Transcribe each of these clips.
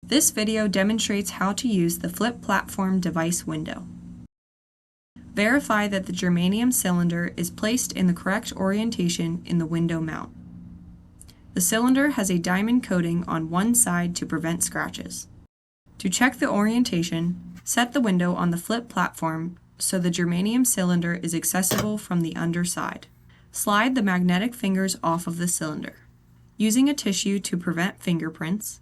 This video demonstrates how to use the Flip Platform device window. Verify that the germanium cylinder is placed in the correct orientation in the window mount. The cylinder has a diamond coating on one side to prevent scratches. To check the orientation, set the window on the flip platform so the germanium cylinder is accessible from the underside. Slide the magnetic fingers off of the cylinder. Using a tissue to prevent fingerprints,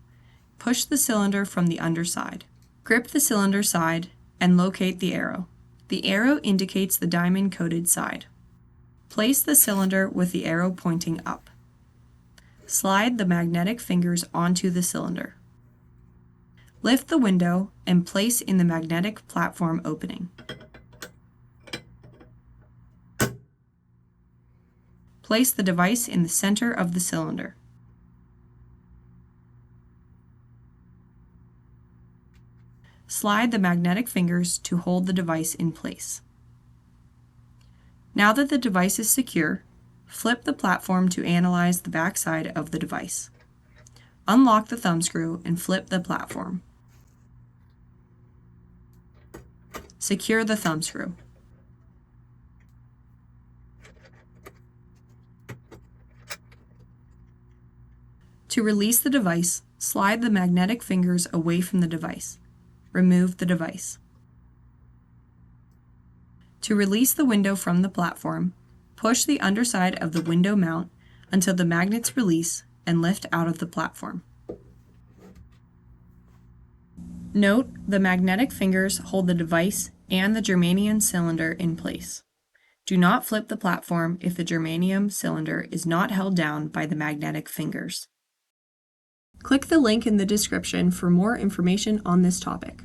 push the cylinder from the underside. Grip the cylinder side and locate the arrow. The arrow indicates the diamond-coated side. Place the cylinder with the arrow pointing up. Slide the magnetic fingers onto the cylinder. Lift the window and place in the magnetic platform opening. Place the device in the center of the cylinder. Slide the magnetic fingers to hold the device in place. Now that the device is secure, flip the platform to analyze the back side of the device. Unlock the thumbscrew and flip the platform. Secure the thumbscrew. To release the device, slide the magnetic fingers away from the device. Remove the device. To release the window from the platform, push the underside of the window mount until the magnets release and lift out of the platform. Note the magnetic fingers hold the device and the germanium cylinder in place. Do not flip the platform if the germanium cylinder is not held down by the magnetic fingers. Click the link in the description for more information on this topic.